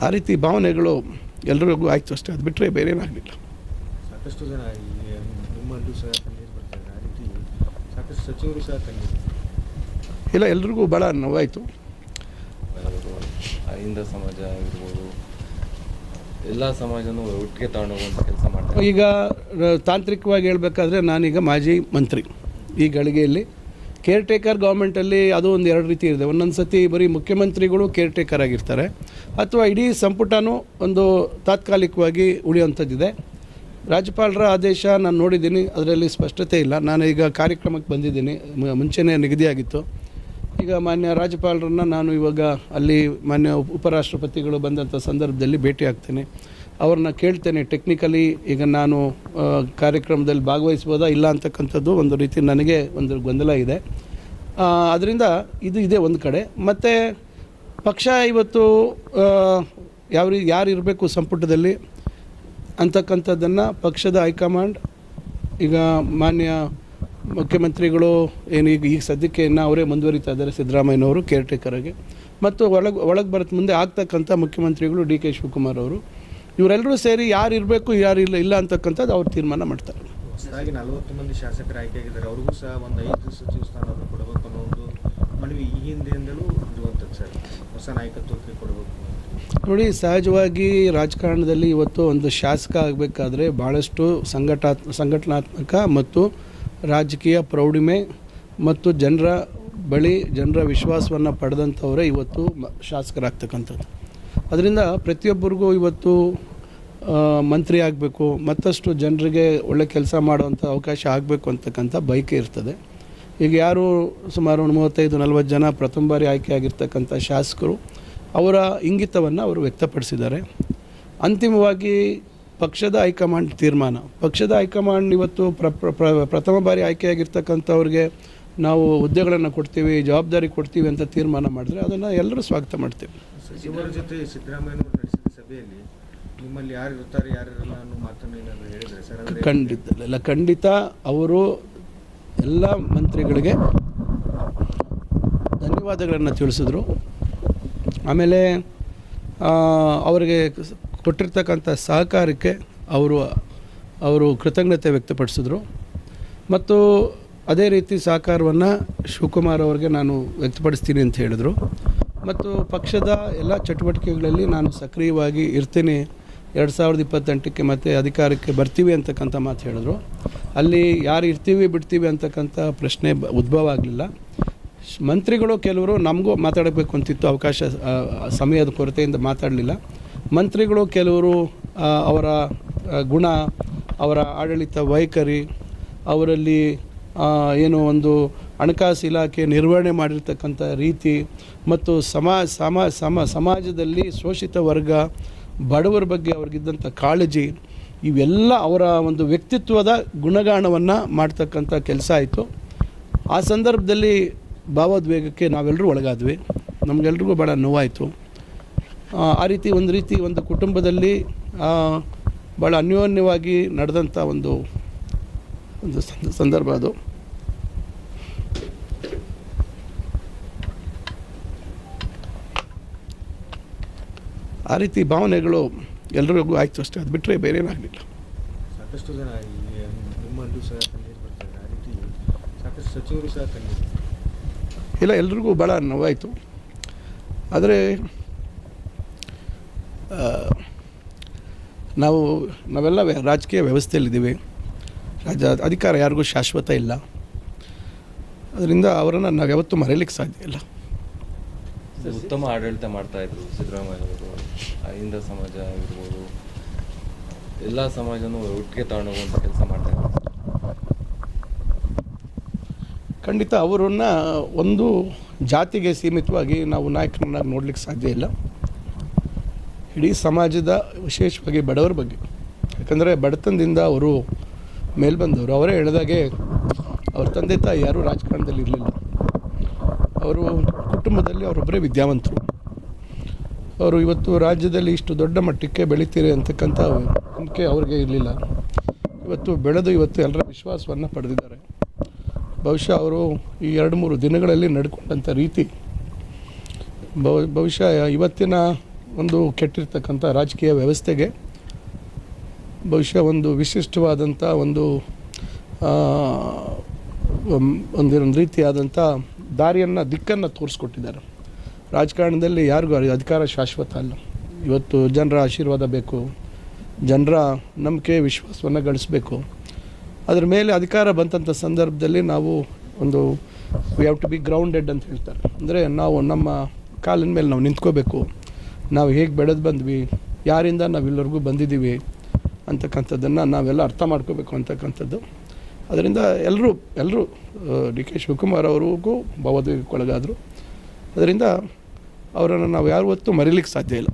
ಆ ರೀತಿ ಭಾವನೆಗಳು ಎಲ್ರಿಗೂ ಆಯಿತು ಅಷ್ಟೇ, ಅದು ಬಿಟ್ಟರೆ ಬೇರೆ ಏನಾಗಲಿಲ್ಲ. ಸಾಕಷ್ಟು ಜನ ನಿಮ್ಮಲ್ಲೂ ಸಹ ಕಣ್ಣೀರು ಬರ್ತಾರೆ, ಆ ರೀತಿ ಸಾಕಷ್ಟು ಸಚಿವರು ಸಹ ಕಣ್ಣೀರು. ಇಲ್ಲ, ಎಲ್ರಿಗೂ ಭಾಳ ನೋವಾಯಿತು. ಅಹಿಂದ ಸಮಾಜ ಆಗಿರ್ಬೋದು, ಎಲ್ಲ ಸಮಾಜನೂ ಒಟ್ಟಿಗೆ ತಗೊಂಡೋಗುವಂಥ ಕೆಲಸ ಮಾಡ್ತಾರೆ. ಈಗ ತಾಂತ್ರಿಕವಾಗಿ ಹೇಳಬೇಕಾದ್ರೆ ನಾನೀಗ ಮಾಜಿ ಮಂತ್ರಿ. ಈ ಗಳಿಗೆಯಲ್ಲಿ ಕೇರ್ ಟೇಕರ್ ಗೌರ್ಮೆಂಟಲ್ಲಿ ಅದು ಒಂದು ಎರಡು ರೀತಿ ಇದೆ. ಒಂದೊಂದು ಸತಿ ಬರೀ ಮುಖ್ಯಮಂತ್ರಿಗಳು ಕೇರ್ ಟೇಕರ್ ಆಗಿರ್ತಾರೆ, ಅಥವಾ ಇಡೀ ಸಂಪುಟನೂ ಒಂದು ತಾತ್ಕಾಲಿಕವಾಗಿ ಉಳಿಯುವಂಥದ್ದಿದೆ. ರಾಜ್ಯಪಾಲರ ಆದೇಶ ನಾನು ನೋಡಿದ್ದೀನಿ, ಅದರಲ್ಲಿ ಸ್ಪಷ್ಟತೆ ಇಲ್ಲ. ನಾನು ಈಗ ಕಾರ್ಯಕ್ರಮಕ್ಕೆ ಬಂದಿದ್ದೀನಿ, ಮುಂಚೆನೇ ನಿಗದಿಯಾಗಿತ್ತು. ಈಗ ಮಾನ್ಯ ರಾಜ್ಯಪಾಲರನ್ನು ನಾನು ಇವಾಗ ಅಲ್ಲಿ ಮಾನ್ಯ ಉಪರಾಷ್ಟ್ರಪತಿಗಳು ಬಂದಂಥ ಸಂದರ್ಭದಲ್ಲಿ ಭೇಟಿ ಆಗ್ತೇನೆ, ಅವ್ರನ್ನ ಕೇಳ್ತೇನೆ ಟೆಕ್ನಿಕಲಿ ಈಗ ನಾನು ಕಾರ್ಯಕ್ರಮದಲ್ಲಿ ಭಾಗವಹಿಸ್ಬೋದಾ ಇಲ್ಲ ಅಂತಕ್ಕಂಥದ್ದು ಒಂದು ರೀತಿ ನನಗೆ ಒಂದು ಗೊಂದಲ ಇದೆ. ಅದರಿಂದ ಇದು ಇದೆ ಒಂದು ಕಡೆ. ಮತ್ತು ಪಕ್ಷ ಇವತ್ತು ಯಾರು ಇರಬೇಕು ಸಂಪುಟದಲ್ಲಿ ಅಂತಕ್ಕಂಥದ್ದನ್ನು ಪಕ್ಷದ ಹೈಕಮಾಂಡ್, ಈಗ ಮಾನ್ಯ ಮುಖ್ಯಮಂತ್ರಿಗಳು ಏನು ಈಗ ಸದ್ಯಕ್ಕೆ ಇನ್ನು ಅವರೇ ಮುಂದುವರಿತಾ ಇದ್ದಾರೆ, ಸಿದ್ದರಾಮಯ್ಯನವರು ಕೇರ್ ಟೇಕರಾಗಿ, ಮತ್ತು ಒಳಗೆ ಬರುತ್ತೆ ಮುಂದೆ ಆಗ್ತಕ್ಕಂಥ ಮುಖ್ಯಮಂತ್ರಿಗಳು ಡಿ ಕೆ ಶಿವಕುಮಾರ್ ಅವರು, ಇವರೆಲ್ಲರೂ ಸೇರಿ ಯಾರು ಇರಬೇಕು ಯಾರು ಇಲ್ಲ ಅಂತಕ್ಕಂಥದ್ದು ಅವ್ರು ತೀರ್ಮಾನ ಮಾಡ್ತಾರೆ. ಹೊಸದಾಗಿ 40 ಮಂದಿ ಶಾಸಕರು ಆಯ್ಕೆಯಾಗಿದ್ದಾರೆ, ಅವ್ರಿಗೂ ಸಹ ಒಂದು 5 ಸಚಿವ ಸ್ಥಾನವನ್ನು ಕೊಡಬೇಕು ಅನ್ನೋ ಒಂದು ಮನವಿ ಈ ಹಿಂದೆಯಿಂದಲೂ ಇರುವಂಥದ್ದು ಸರ್, ಹೊಸ ನಾಯಕತ್ವಕ್ಕೆ ಕೊಡಬೇಕು. ನೋಡಿ, ಸಹಜವಾಗಿ ರಾಜಕಾರಣದಲ್ಲಿ ಇವತ್ತು ಒಂದು ಶಾಸಕ ಆಗಬೇಕಾದ್ರೆ ಭಾಳಷ್ಟು ಸಂಘಟನಾತ್ಮಕ ಮತ್ತು ರಾಜಕೀಯ ಪ್ರೌಢಿಮೆ ಮತ್ತು ಜನರ ವಿಶ್ವಾಸವನ್ನು ಪಡೆದಂಥವರೇ ಇವತ್ತು ಶಾಸಕರಾಗ್ತಕ್ಕಂಥದ್ದು. ಅದರಿಂದ ಪ್ರತಿಯೊಬ್ಬರಿಗೂ ಇವತ್ತು ಮಂತ್ರಿ ಆಗಬೇಕು, ಮತ್ತಷ್ಟು ಜನರಿಗೆ ಒಳ್ಳೆ ಕೆಲಸ ಮಾಡುವಂಥ ಅವಕಾಶ ಆಗಬೇಕು ಅಂತಕ್ಕಂಥ ಬಯಕೆ ಇರ್ತದೆ. ಈಗ ಯಾರು ಸುಮಾರು 35-40 ಜನ ಪ್ರಥಮ ಬಾರಿ ಆಯ್ಕೆಯಾಗಿರ್ತಕ್ಕಂಥ ಶಾಸಕರು ಅವರ ಇಂಗಿತವನ್ನು ಅವರು ವ್ಯಕ್ತಪಡಿಸಿದ್ದಾರೆ. ಅಂತಿಮವಾಗಿ ಪಕ್ಷದ ಹೈಕಮಾಂಡ್ ತೀರ್ಮಾನ. ಪಕ್ಷದ ಹೈಕಮಾಂಡ್ ಇವತ್ತು ಪ್ರಥಮ ಬಾರಿ ಆಯ್ಕೆಯಾಗಿರ್ತಕ್ಕಂಥವ್ರಿಗೆ ನಾವು ಹುದ್ದೆಗಳನ್ನು ಕೊಡ್ತೀವಿ, ಜವಾಬ್ದಾರಿ ಕೊಡ್ತೀವಿ ಅಂತ ತೀರ್ಮಾನ ಮಾಡಿದ್ರೆ ಅದನ್ನು ಎಲ್ಲರೂ ಸ್ವಾಗತ ಮಾಡ್ತೀವಿ. ಸಚಿವರ ಜೊತೆ ಸಿದ್ದರಾಮಯ್ಯನವರು ನಡೆಸಿದ ಸಭೆಯಲ್ಲಿ ನಿಮ್ಮಲ್ಲಿ ಯಾರು ಇರ್ತಾರೆ ಯಾರಿರಲ್ಲ ಅನ್ನೋ ಮಾತನ್ನು ಏನಾದರೂ ಹೇಳಿದರೆ ಸರ್? ಖಂಡಿತ ಅವರು ಎಲ್ಲ ಮಂತ್ರಿಗಳಿಗೆ ಧನ್ಯವಾದಗಳನ್ನು ತಿಳಿಸಿದ್ರು. ಆಮೇಲೆ ಅವರಿಗೆ ಕೊಟ್ಟಿರ್ತಕ್ಕಂಥ ಸಹಕಾರಕ್ಕೆ ಅವರು ಕೃತಜ್ಞತೆ ವ್ಯಕ್ತಪಡಿಸಿದ್ರು. ಮತ್ತು ಅದೇ ರೀತಿ ಸಹಕಾರವನ್ನು ಶಿವಕುಮಾರ್ ಅವರಿಗೆ ನಾನು ವ್ಯಕ್ತಪಡಿಸ್ತೀನಿ ಅಂತ ಹೇಳಿದರು. ಮತ್ತು ಪಕ್ಷದ ಎಲ್ಲ ಚಟುವಟಿಕೆಗಳಲ್ಲಿ ನಾನು ಸಕ್ರಿಯವಾಗಿ ಇರ್ತೀನಿ, 2028ಕ್ಕೆ ಮತ್ತೆ ಅಧಿಕಾರಕ್ಕೆ ಬರ್ತೀವಿ ಅಂತಕ್ಕಂಥ ಮಾತು ಹೇಳಿದ್ರು. ಅಲ್ಲಿ ಯಾರು ಇರ್ತೀವಿ ಬಿಡ್ತೀವಿ ಅಂತಕ್ಕಂಥ ಪ್ರಶ್ನೆ ಉದ್ಭವ ಆಗಲಿಲ್ಲ. ಮಂತ್ರಿಗಳು ಕೆಲವರು ನಮಗೂ ಮಾತಾಡಬೇಕು ಅಂತಿತ್ತು, ಅವಕಾಶ ಸಮಯದ ಕೊರತೆಯಿಂದ ಮಾತಾಡಲಿಲ್ಲ. ಮಂತ್ರಿಗಳು ಕೆಲವರು ಅವರ ಗುಣ, ಅವರ ಆಡಳಿತ ವೈಖರಿ, ಅವರಲ್ಲಿ ಏನು ಒಂದು ಹಣಕಾಸು ಇಲಾಖೆ ನಿರ್ವಹಣೆ ಮಾಡಿರ್ತಕ್ಕಂಥ ರೀತಿ, ಮತ್ತು ಸಮಾಜದಲ್ಲಿ ಶೋಷಿತ ವರ್ಗ ಬಡವರ ಬಗ್ಗೆ ಅವ್ರಿಗಿದ್ದಂಥ ಕಾಳಜಿ, ಇವೆಲ್ಲ ಅವರ ಒಂದು ವ್ಯಕ್ತಿತ್ವದ ಗುಣಗಾನವನ್ನು ಮಾಡ್ತಕ್ಕಂಥ ಕೆಲಸ ಆಯಿತು. ಆ ಸಂದರ್ಭದಲ್ಲಿ ಭಾವೋದ್ವೇಗಕ್ಕೆ ನಾವೆಲ್ಲರೂ ಒಳಗಾದ್ವಿ, ನಮಗೆಲ್ರಿಗೂ ಭಾಳ ನೋವಾಯಿತು. ಆ ರೀತಿ ಒಂದು ಕುಟುಂಬದಲ್ಲಿ ಭಾಳ ಅನ್ಯೋನ್ಯವಾಗಿ ನಡೆದಂಥ ಒಂದು ಸಂದರ್ಭ ಅದು. ಆ ರೀತಿ ಭಾವನೆಗಳು ಎಲ್ರಿಗೂ ಆಯಿತು ಅಷ್ಟೇ, ಅದು ಬಿಟ್ಟರೆ ಬೇರೆ ಏನಾಗಲಿಲ್ಲ. ಸಾಕಷ್ಟು ಜನ ನಿಮ್ಮಲ್ಲೂ ಸಹ ಕಣ್ಣೀರು ಬರ್ತಾರೆ, ಆ ರೀತಿ ಸಾಕಷ್ಟು ಸಚಿವರು ಸಹ ಕಣ್ಣೀರು. ಇಲ್ಲ, ಎಲ್ರಿಗೂ ಭಾಳ ನೋವಾಯಿತು. ಆದರೆ ನಾವೆಲ್ಲ ರಾಜಕೀಯ ವ್ಯವಸ್ಥೆಯಲ್ಲಿದ್ದೀವಿ, ಅಧಿಕಾರ ಯಾರಿಗೂ ಶಾಶ್ವತ ಇಲ್ಲ. ಅದರಿಂದ ಅವರನ್ನು ನಾವು ಯಾವತ್ತೂ ಮರೆಯಲಿಕ್ಕೆ ಸಾಧ್ಯ ಇಲ್ಲ. ಉತ್ತಮ ಆಡಳಿತ ಮಾಡ್ತಾಯಿದ್ರು ಸಿದ್ದರಾಮಯ್ಯ ಅವರು. ಅಹಿಂದ ಸಮಾಜ ಆಗಿರ್ಬೋದು, ಎಲ್ಲ ಸಮಾಜನೂ ಒಟ್ಟಿಗೆ ತಗೊಂಡೋಗುವಂಥ ಕೆಲಸ ಮಾಡ್ತಾಯಿದ್ರು. ಖಂಡಿತ ಅವರನ್ನು ಒಂದು ಜಾತಿಗೆ ಸೀಮಿತವಾಗಿ ನಾವು ನಾಯಕರನ್ನಾಗಿ ನೋಡಲಿಕ್ಕೆ ಸಾಧ್ಯ ಇಲ್ಲ. ಇಡೀ ಸಮಾಜದ, ವಿಶೇಷವಾಗಿ ಬಡವರ ಬಗ್ಗೆ, ಯಾಕಂದರೆ ಬಡತನದಿಂದ ಅವರು ಮೇಲೆ ಬಂದವರು. ಅವರೇ ಹೇಳಿದಾಗೆ ಅವ್ರ ತಂದೆ ತಾಯಿ ಯಾರೂ ರಾಜಕಾರಣದಲ್ಲಿ ಇರಲಿಲ್ಲ. ಅವರು ಕುಟುಂಬದಲ್ಲಿ ಅವರೊಬ್ಬರೇ ವಿದ್ಯಾವಂತರು. ಅವರು ಇವತ್ತು ರಾಜ್ಯದಲ್ಲಿ ಇಷ್ಟು ದೊಡ್ಡ ಮಟ್ಟಕ್ಕೆ ಬೆಳೀತೀರಿ ಅಂತಕ್ಕಂಥ ನಂಬಿಕೆ ಅವ್ರಿಗೆ ಇರಲಿಲ್ಲ. ಇವತ್ತು ಎಲ್ಲರ ವಿಶ್ವಾಸವನ್ನು ಪಡೆದಿದ್ದಾರೆ. ಬಹುಶಃ ಅವರು ಈ 2-3 ದಿನಗಳಲ್ಲಿ ನಡ್ಕೊಂಡಂಥ ರೀತಿ ಬಹುಶಃ ಇವತ್ತಿನ ಒಂದು ಕೆಟ್ಟಿರ್ತಕ್ಕಂಥ ರಾಜಕೀಯ ವ್ಯವಸ್ಥೆಗೆ ಬಹುಶಃ ಒಂದು ವಿಶಿಷ್ಟವಾದಂಥ ಒಂದು ರೀತಿಯಾದಂಥ ದಿಕ್ಕನ್ನು ತೋರಿಸ್ಕೊಟ್ಟಿದ್ದಾರೆ. ರಾಜಕಾರಣದಲ್ಲಿ ಯಾರಿಗೂ ಅಧಿಕಾರ ಶಾಶ್ವತ ಅಲ್ಲ. ಇವತ್ತು ಜನರ ಆಶೀರ್ವಾದ ಬೇಕು, ಜನರ ನಂಬಿಕೆ ವಿಶ್ವಾಸವನ್ನು ಗಳಿಸಬೇಕು. ಅದರ ಮೇಲೆ ಅಧಿಕಾರ ಬಂದಂಥ ಸಂದರ್ಭದಲ್ಲಿ ನಾವು ಒಂದು we have to be grounded ಅಂತ ಹೇಳ್ತಾರೆ. ಅಂದರೆ ನಾವು ನಮ್ಮ ಕಾಲಿನ ಮೇಲೆ ನಾವು ನಿಂತ್ಕೋಬೇಕು. ನಾವು ಹೇಗೆ ಬೆಳೆದು ಬಂದ್ವಿ, ಯಾರಿಂದ ನಾವು ಇಲ್ಲಿವರೆಗೂ ಬಂದಿದ್ದೀವಿ ಅಂತಕ್ಕಂಥದ್ದನ್ನು ನಾವೆಲ್ಲ ಅರ್ಥ ಮಾಡ್ಕೋಬೇಕು ಅಂತಕ್ಕಂಥದ್ದು. ಅದರಿಂದ ಎಲ್ಲರೂ ಡಿ ಕೆ ಶಿವಕುಮಾರ್ ಅವ್ರಿಗೂ ಭಾವೋದ್ವೇಗಕ್ಕೊಳಗಾದರು. ಅದರಿಂದ ಅವರನ್ನು ನಾವು ಯಾವತ್ತೂ ಮರೀಲಿಕ್ಕೆ ಸಾಧ್ಯ ಇಲ್ಲ.